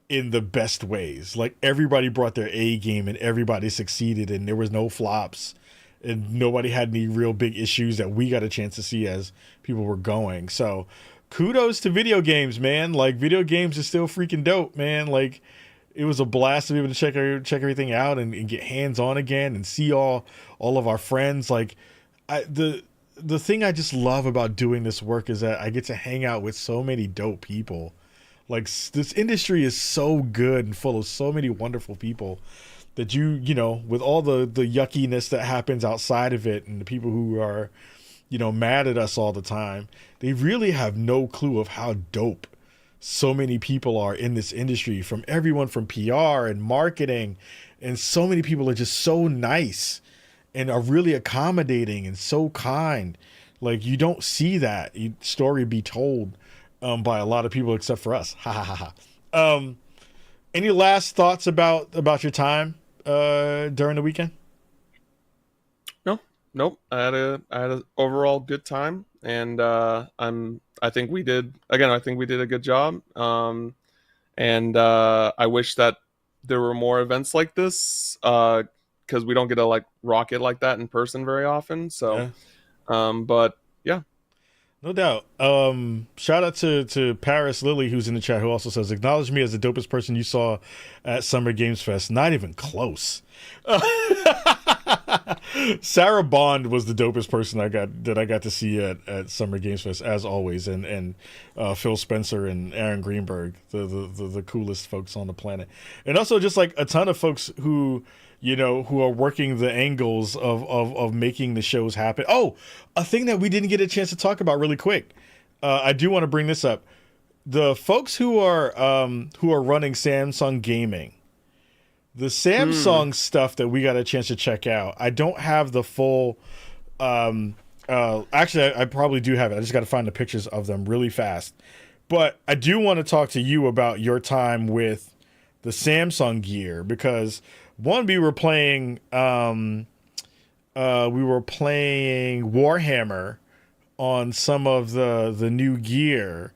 in the best ways. Like everybody brought their A game and everybody succeeded, and there was no flops, and nobody had any real big issues that we got a chance to see as people were going. So kudos to video games, man. Like video games is still freaking dope, man. Like it was a blast to be able to check everything out and get hands on again and see all of our friends. Like the thing I just love about doing this work is that I get to hang out with so many dope people. Like this industry is so good and full of so many wonderful people that with all the yuckiness that happens outside of it and the people who are, mad at us all the time, they really have no clue of how dope so many people are in this industry, from everyone from PR and marketing, and so many people are just so nice and are really accommodating and so kind. Like you don't see that story be told by a lot of people except for us. Ha ha ha ha. Any last thoughts about your time during the weekend? Nope. I had a overall good time, and I think we did a good job. And I wish that there were more events like this, because we don't get to like rock it like that in person very often. So, yeah. But yeah. No doubt. Shout out to Paris Lily, who's in the chat, who also says, acknowledge me as the dopest person you saw at Summer Games Fest. Not even close. Sarah Bond was the dopest person I got to see at Summer Games Fest, as always, and Phil Spencer and Aaron Greenberg, the coolest folks on the planet, and also just like a ton of folks who are working the angles of making the shows happen. Oh, a thing that we didn't get a chance to talk about really quick. I do want to bring this up. The folks who are running Samsung Gaming, the Samsung stuff that we got a chance to check out. I don't have the full. Actually, I probably do have it. I just got to find the pictures of them really fast. But I do want to talk to you about your time with the Samsung gear, because one, we were playing Warhammer on some of the new gear,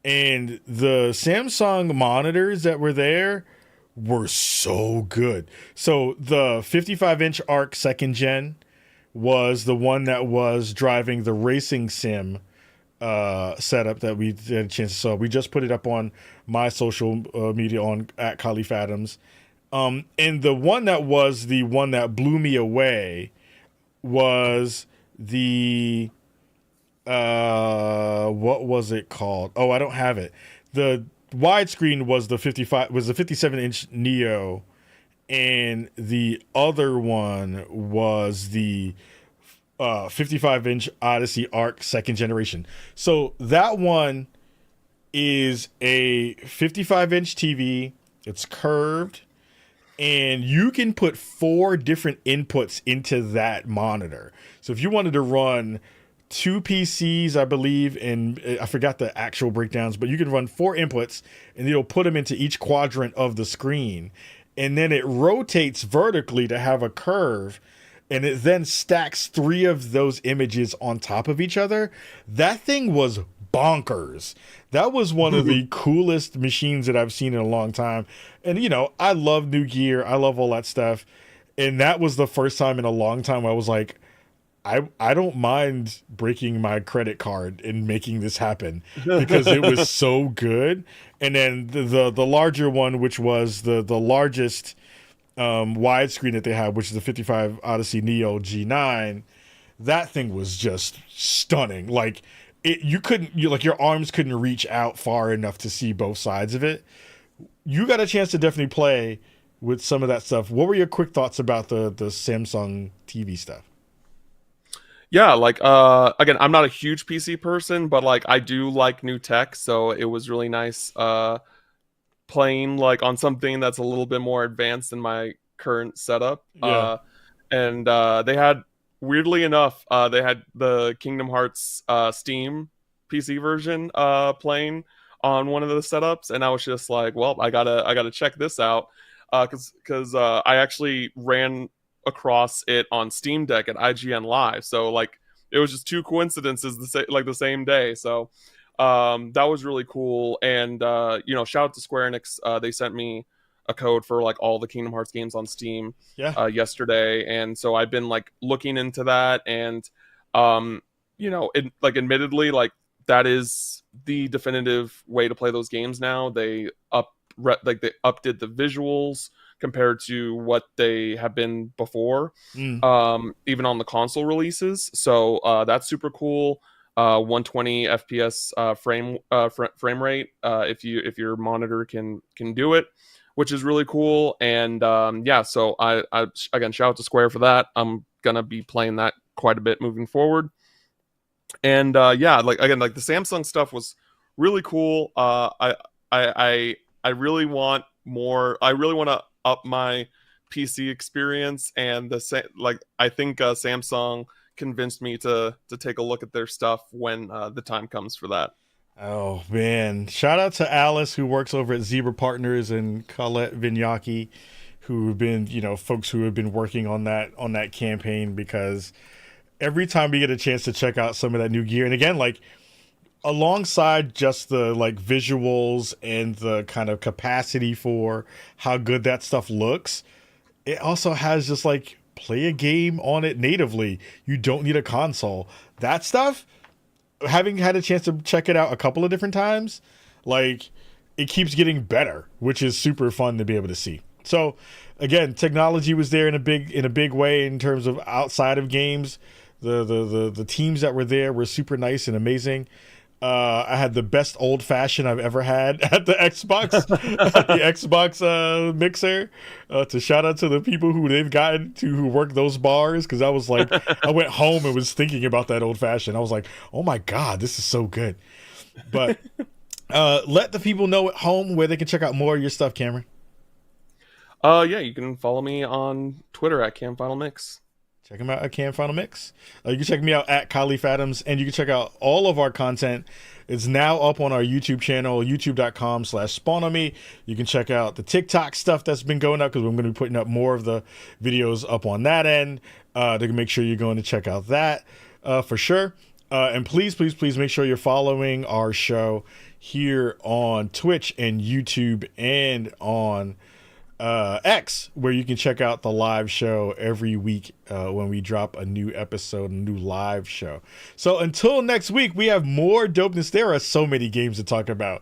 and the Samsung monitors that were there were so good. So the 55-inch ARC second gen was the one that was driving the racing sim setup that we had a chance to saw. We just put it up on my social media on at Khalif Adams. And the one that blew me away was the what was it called? Oh, I don't have it. The widescreen was the 57-inch Neo, and the other one was the 55-inch Odyssey Arc second generation. So that one is a 55-inch TV. It's curved, and you can put 4 different inputs into that monitor. So if you wanted to run 2 PCs, I believe, and I forgot the actual breakdowns, but you can run 4 inputs, and it'll put them into each quadrant of the screen. And then it rotates vertically to have a curve, and it then stacks 3 of those images on top of each other. That thing was bonkers. That was one of the coolest machines that I've seen in a long time. And, you know, I love new gear. I love all that stuff. And that was the first time in a long time I was like, I don't mind breaking my credit card and making this happen, because it was so good. And then the larger one, which was the largest widescreen that they have, which is the 55 Odyssey Neo G9, that thing was just stunning. Like your arms couldn't reach out far enough to see both sides of it. You got a chance to definitely play with some of that stuff. What were your quick thoughts about the Samsung TV stuff? Yeah, like again, I'm not a huge PC person, but like I do like new tech, so it was really nice playing like on something that's a little bit more advanced than my current setup. Yeah. And they had, weirdly enough, they had the Kingdom Hearts Steam PC version playing on one of the setups, and I was just like, well, I gotta check this out, because I actually ran across it on Steam Deck at IGN Live, so like it was just 2 coincidences the same day. So that was really cool. And you know, shout out to Square Enix. They sent me a code for like all the Kingdom Hearts games on Steam yesterday, and so I've been like looking into that, and you know, admittedly, like that is the definitive way to play those games now. They updid the visuals compared to what they have been before, even on the console releases. So that's super cool. 120 FPS frame rate if your monitor can do it, which is really cool. And yeah, so I again, shout out to Square for that. I'm gonna be playing that quite a bit moving forward. And yeah, like again, like the Samsung stuff was really cool. I really want more. I really want to up my PC experience, and I think Samsung convinced me to take a look at their stuff when the time comes for that. Oh man, shout out to Alice, who works over at Zebra Partners, and Colette Vignacchi, who have been, you know, folks who have been working on that campaign, because every time we get a chance to check out some of that new gear, and again, like alongside just the like visuals and the kind of capacity for how good that stuff looks, it also has just like play a game on it natively. You don't need a console. That stuff, having had a chance to check it out a couple of different times, like it keeps getting better, which is super fun to be able to see. So again, technology was there in a big way in terms of outside of games. The teams that were there were super nice and amazing. I had the best old fashioned I've ever had at the Xbox, at the Xbox mixer. To shout out to the people who they've gotten to who work those bars, because I was like, I went home and was thinking about that old fashioned. I was like, oh my god, this is so good. But let the people know at home where they can check out more of your stuff, Cameron. Yeah, you can follow me on Twitter at CamFinalMix. Check them out at Cam Final Mix. You can check me out at Khalif Adams, and you can check out all of our content. It's now up on our YouTube channel, youtube.com/SpawnOnMe. You can check out the TikTok stuff that's been going up, because I'm going to be putting up more of the videos up on that end to make sure you're going to check out that for sure. And please make sure you're following our show here on Twitch and YouTube and on X, where you can check out the live show every week when we drop a new episode, a new live show. So until next week, we have more dopeness. There are so many games to talk about.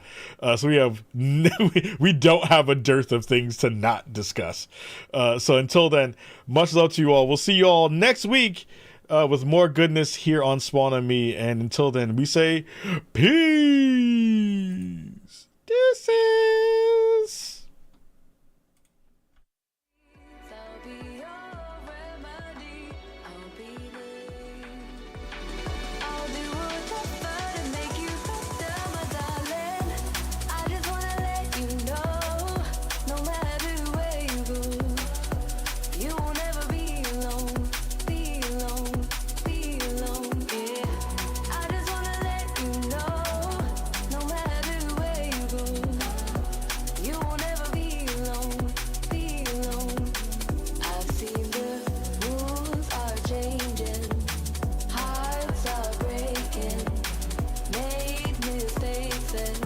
So we don't have a dearth of things to not discuss. So until then, much love to you all. We'll see you all next week with more goodness here on Spawn on Me. And until then, we say peace. Deuces. I'll be your remedy. I'll be there. I'll do whatever to make you better, my darling. I just wanna let you know, no matter where you go, you will never be alone, be alone, be alone. Yeah, I just wanna let you know, no matter where you go, you will never be alone, be alone. I've seen the rules are changing, hearts are breaking, made mistakes and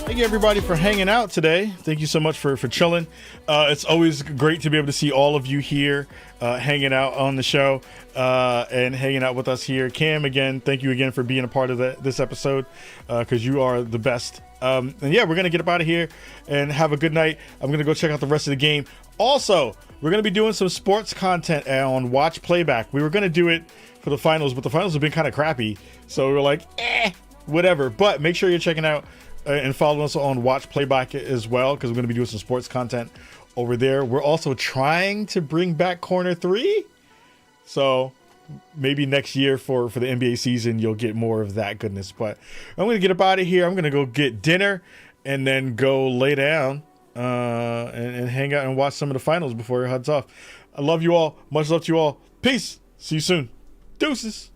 Thank you everybody for hanging out today. Thank you so much for chilling. It's always great to be able to see all of you here hanging out on the show and hanging out with us here. Cam, again, thank you again for being a part of this episode because you are the best. And yeah, we're going to get up out of here and have a good night. I'm going to go check out the rest of the game. Also, we're going to be doing some sports content on Watch Playback. We were going to do it for the finals, but the finals have been kind of crappy. So we were like, whatever. But make sure you're checking out and follow us on Watch Playback as well, because we're going to be doing some sports content over there. We're also trying to bring back Corner 3. So maybe next year for the NBA season, you'll get more of that goodness. But I'm going to get up out of here. I'm going to go get dinner and then go lay down and hang out and watch some of the finals before it heads off. I love you all. Much love to you all. Peace. See you soon. Deuces.